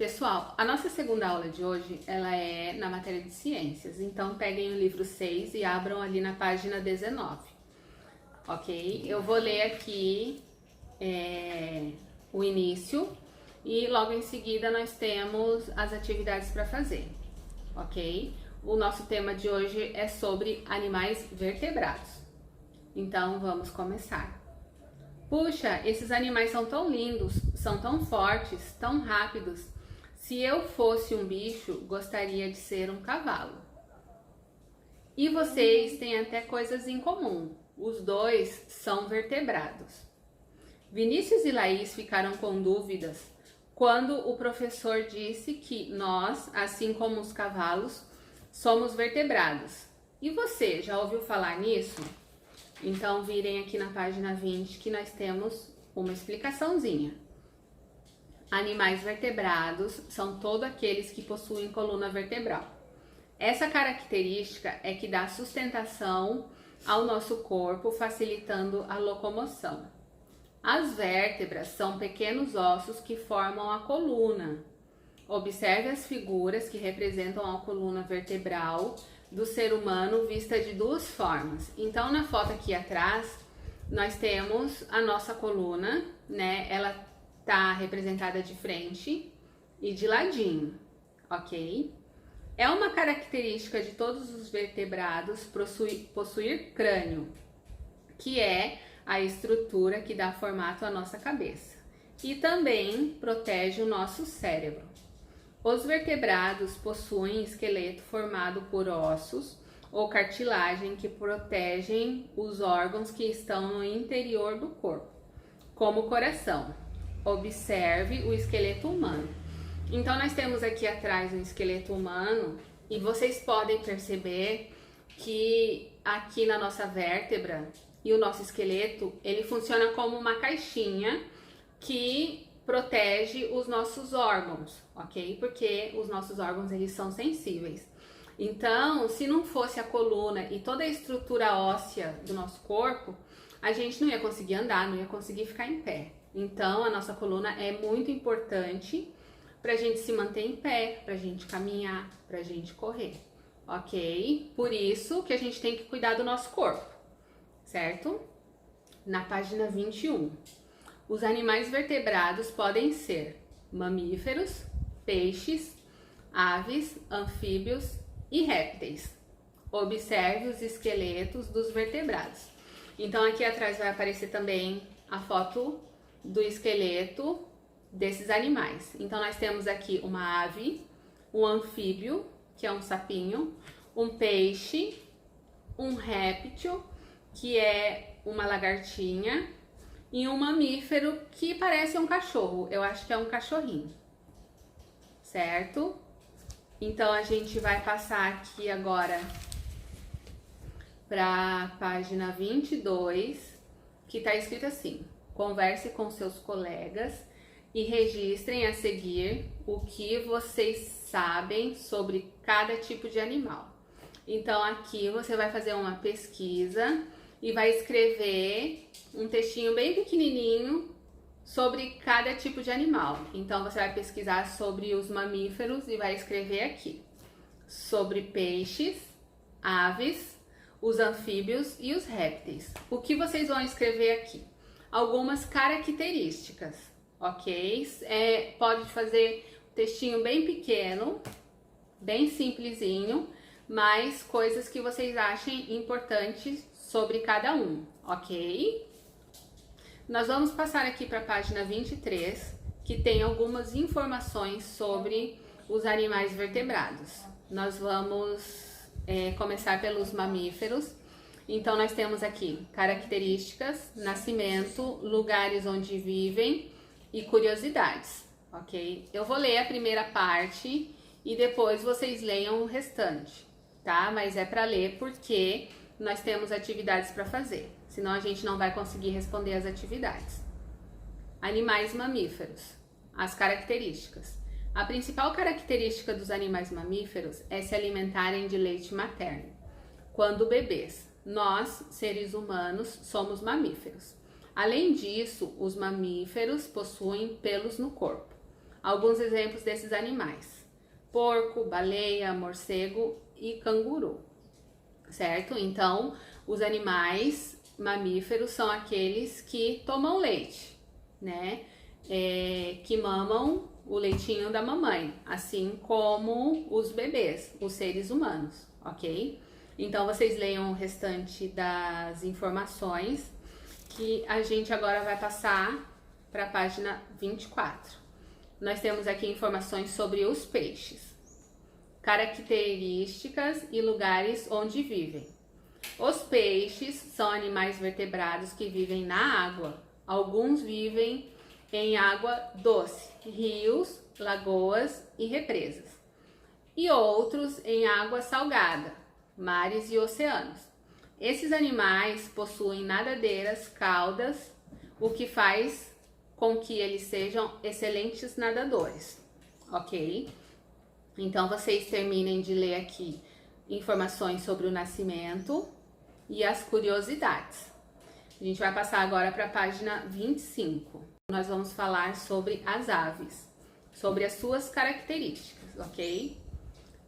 Pessoal, a nossa segunda aula de hoje, ela é na matéria de ciências, então peguem o livro 6 e abram ali na página 19, ok? Eu vou ler aqui o início e logo em seguida nós temos as atividades para fazer, ok? O nosso tema de hoje é sobre animais vertebrados, então vamos começar. Puxa, esses animais são tão lindos, são tão fortes, tão rápidos. Se eu fosse um bicho, gostaria de ser um cavalo. E vocês têm até coisas em comum. Os dois são vertebrados. Vinícius e Laís ficaram com dúvidas quando o professor disse que nós, assim como os cavalos, somos vertebrados. E você, já ouviu falar nisso? Então virem aqui na página 20 que nós temos uma explicaçãozinha. Animais vertebrados são todos aqueles que possuem coluna vertebral. Essa característica é que dá sustentação ao nosso corpo, facilitando a locomoção. As vértebras são pequenos ossos que formam a coluna. Observe as figuras que representam a coluna vertebral do ser humano vista de duas formas. Então, na foto aqui atrás, nós temos a nossa coluna, né? Ela tá representada de frente e de ladinho, ok? É uma característica de todos os vertebrados possuir crânio, que é a estrutura que dá formato à nossa cabeça e também protege o nosso cérebro. Os vertebrados possuem esqueleto formado por ossos ou cartilagem que protegem os órgãos que estão no interior do corpo, como o coração. Observe o esqueleto humano. Então nós temos aqui atrás um esqueleto humano e vocês podem perceber que aqui na nossa vértebra e o nosso esqueleto, ele funciona como uma caixinha que protege os nossos órgãos, ok? Porque os nossos órgãos, eles são sensíveis. Então, se não fosse a coluna e toda a estrutura óssea do nosso corpo, a gente não ia conseguir andar, não ia conseguir ficar em pé. Então, a nossa coluna é muito importante para a gente se manter em pé, para a gente caminhar, para a gente correr, ok? Por isso que a gente tem que cuidar do nosso corpo, certo? Na página 21. Os animais vertebrados podem ser mamíferos, peixes, aves, anfíbios e répteis. Observe os esqueletos dos vertebrados. Então aqui atrás vai aparecer também a foto do esqueleto desses animais. Então nós temos aqui uma ave, um anfíbio, que é um sapinho, um peixe, um réptil, que é uma lagartinha, e um mamífero que parece um cachorro. Eu acho que é um cachorrinho, certo? Então a gente vai passar aqui agora para a página 22, que está escrito assim: converse com seus colegas e registrem a seguir o que vocês sabem sobre cada tipo de animal. Então aqui você vai fazer uma pesquisa e vai escrever um textinho bem pequenininho sobre cada tipo de animal. Então você vai pesquisar sobre os mamíferos e vai escrever aqui sobre peixes, aves, os anfíbios e os répteis. O que vocês vão escrever aqui? Algumas características, ok? Pode fazer um textinho bem pequeno, bem simplesinho, mas coisas que vocês achem importantes sobre cada um, ok? Nós vamos passar aqui para a página 23, que tem algumas informações sobre os animais vertebrados. Nós vamos começar pelos mamíferos. Então nós temos aqui características, nascimento, lugares onde vivem e curiosidades, ok? Eu vou ler a primeira parte e depois vocês leiam o restante, tá? Mas é para ler porque nós temos atividades para fazer, senão a gente não vai conseguir responder as atividades. Animais mamíferos. As características. A principal característica dos animais mamíferos é se alimentarem de leite materno, quando bebês. Nós, seres humanos, somos mamíferos. Além disso, os mamíferos possuem pelos no corpo. alguns exemplos desses animais: porco, baleia, morcego e canguru, certo? Então, os animais mamíferos são aqueles que tomam leite, né? Que mamam o leitinho da mamãe, assim como os bebês, os seres humanos, ok? Então, vocês leiam o restante das informações que a gente agora vai passar para a página 24. Nós temos aqui informações sobre os peixes, características e lugares onde vivem. Os peixes são animais vertebrados que vivem na água. Alguns vivem em água doce, rios, lagoas e represas, e outros em água salgada, mares e oceanos. Esses animais possuem nadadeiras, caudas, o que faz com que eles sejam excelentes nadadores, ok? Então, vocês terminem de ler aqui informações sobre o nascimento e as curiosidades. A gente vai passar agora para a página 25. Nós vamos falar sobre as aves, sobre as suas características, ok?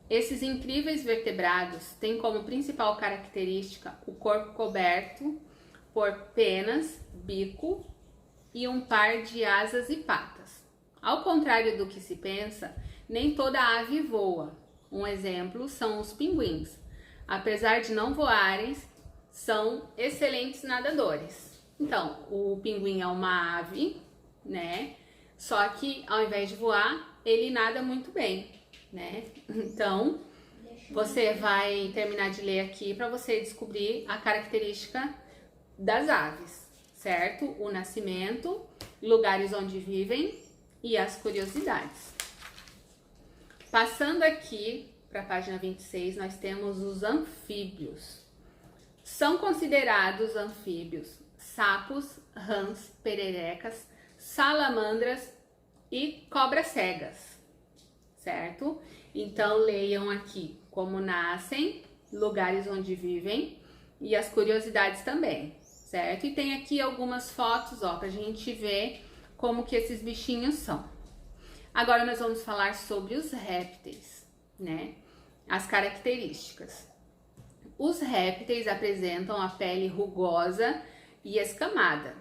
Esses incríveis vertebrados têm como principal característica o corpo coberto por penas, bico e um par de asas e patas. Ao contrário do que se pensa, nem toda ave voa. Um exemplo são os pinguins. Apesar de não voarem, são excelentes nadadores. Então, o pinguim é uma ave, né? Só que ao invés de voar, ele nada muito bem, né? Então, você vai terminar de ler aqui para você descobrir a característica das aves, certo? O nascimento, lugares onde vivem e as curiosidades. Passando aqui para a página 26, nós temos os anfíbios. São considerados anfíbios sapos, rãs, pererecas, salamandras e cobras cegas, certo? Então, leiam aqui como nascem, lugares onde vivem e as curiosidades também, certo? E tem aqui algumas fotos, ó, pra gente ver como que esses bichinhos são. Agora nós vamos falar sobre os répteis, né? As características. Os répteis apresentam a pele rugosa e escamada.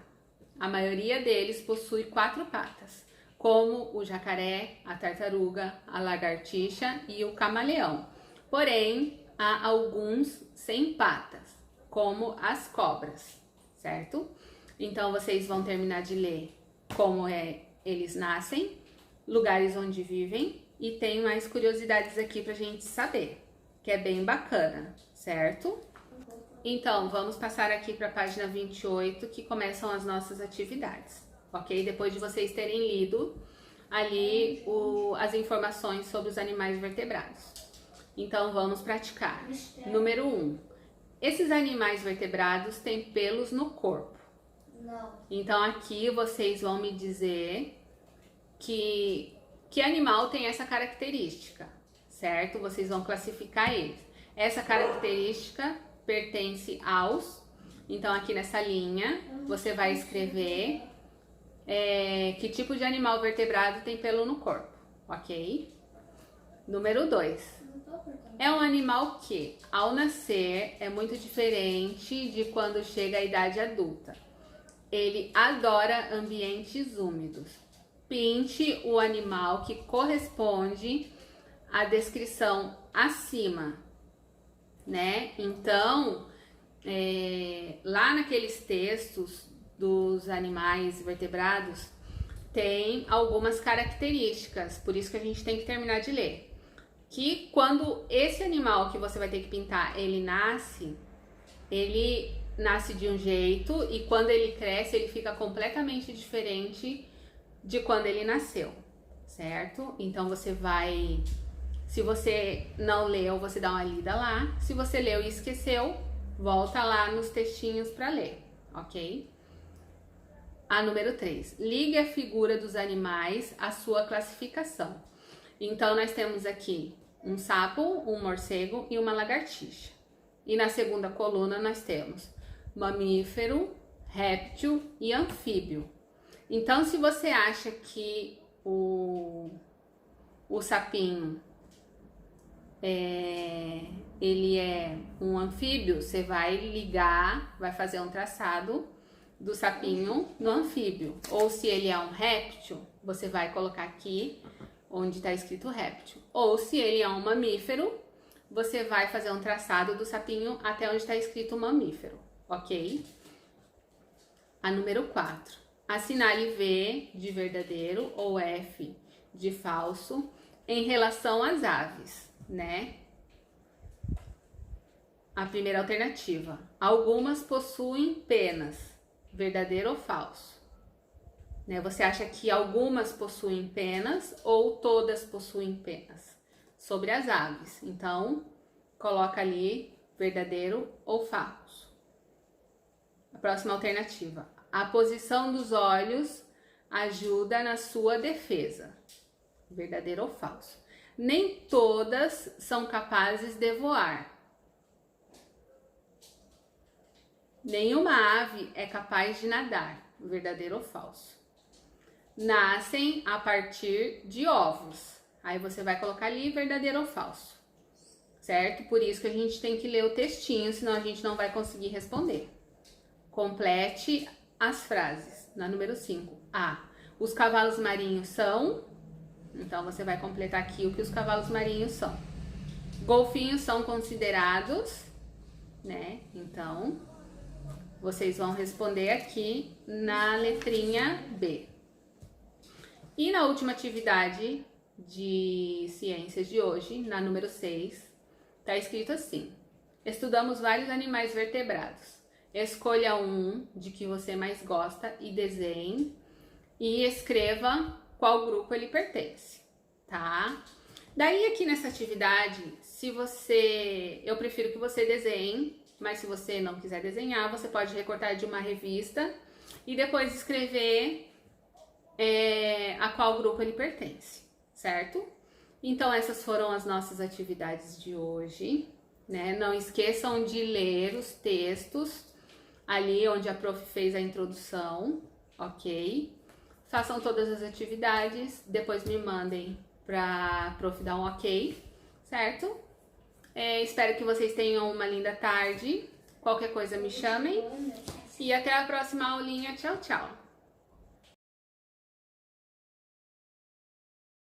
A maioria deles possui 4 patas, como o jacaré, a tartaruga, a lagartixa e o camaleão. Porém, há alguns sem patas, como as cobras, certo? Então, vocês vão terminar de ler como eles nascem, lugares onde vivem e tem mais curiosidades aqui pra gente saber, que é bem bacana, certo? Então, vamos passar aqui para a página 28, que começam as nossas atividades, ok? Depois de vocês terem lido ali as informações sobre os animais vertebrados. Então, vamos praticar. Número 1. Esses animais vertebrados têm pelos no corpo. Não. Então, aqui vocês vão me dizer que animal tem essa característica, certo? Vocês vão classificar eles. Essa característica pertence aos, então aqui nessa linha você vai escrever que tipo de animal vertebrado tem pelo no corpo, ok? Número 2. É um animal que, ao nascer, é muito diferente de quando chega à idade adulta. Ele adora ambientes úmidos. Pinte o animal que corresponde à descrição acima, né? Então, lá naqueles textos dos animais vertebrados, tem algumas características, por isso que a gente tem que terminar de ler. Que quando esse animal que você vai ter que pintar, ele nasce de um jeito e quando ele cresce, ele fica completamente diferente de quando ele nasceu, certo? Então, você vai... Se você não leu, você dá uma lida lá. Se você leu e esqueceu, volta lá nos textinhos para ler, ok? A número 3. Ligue a figura dos animais à sua classificação. Então, nós temos aqui um sapo, um morcego e uma lagartixa. E na segunda coluna nós temos mamífero, réptil e anfíbio. Então, se você acha que o sapinho ele é um anfíbio, você vai ligar, vai fazer um traçado do sapinho no anfíbio. Ou se ele é um réptil, você vai colocar aqui onde está escrito réptil. Ou se ele é um mamífero, você vai fazer um traçado do sapinho até onde está escrito mamífero, ok? A número 4. Assinale V de verdadeiro ou F de falso em relação às aves, né? A primeira alternativa. Algumas possuem penas, verdadeiro ou falso? Né? Você acha que algumas possuem penas ou todas possuem penas? Sobre as aves. Então, coloca ali verdadeiro ou falso. A próxima alternativa. A posição dos olhos ajuda na sua defesa. Verdadeiro ou falso? Nem todas são capazes de voar. Nenhuma ave é capaz de nadar. Verdadeiro ou falso? Nascem a partir de ovos. Aí você vai colocar ali verdadeiro ou falso. Certo? Por isso que a gente tem que ler o textinho, senão a gente não vai conseguir responder. Complete as frases. Na número 5. A. Os cavalos marinhos são... Então, você vai completar aqui o que os cavalos marinhos são. Golfinhos são considerados, né? Então, vocês vão responder aqui na letrinha B. E na última atividade de ciências de hoje, na número 6, tá escrito assim: estudamos vários animais vertebrados. Escolha um de que você mais gosta e desenhe e escreva qual grupo ele pertence, tá? Daí aqui nessa atividade, eu prefiro que você desenhe, mas se você não quiser desenhar, você pode recortar de uma revista e depois escrever a qual grupo ele pertence, certo? Então essas foram as nossas atividades de hoje, né? Não esqueçam de ler os textos ali onde a prof fez a introdução, ok? Façam todas as atividades, depois me mandem pra prof dar um ok, certo? Espero que vocês tenham uma linda tarde. Qualquer coisa me chamem. E até a próxima aulinha. Tchau, tchau!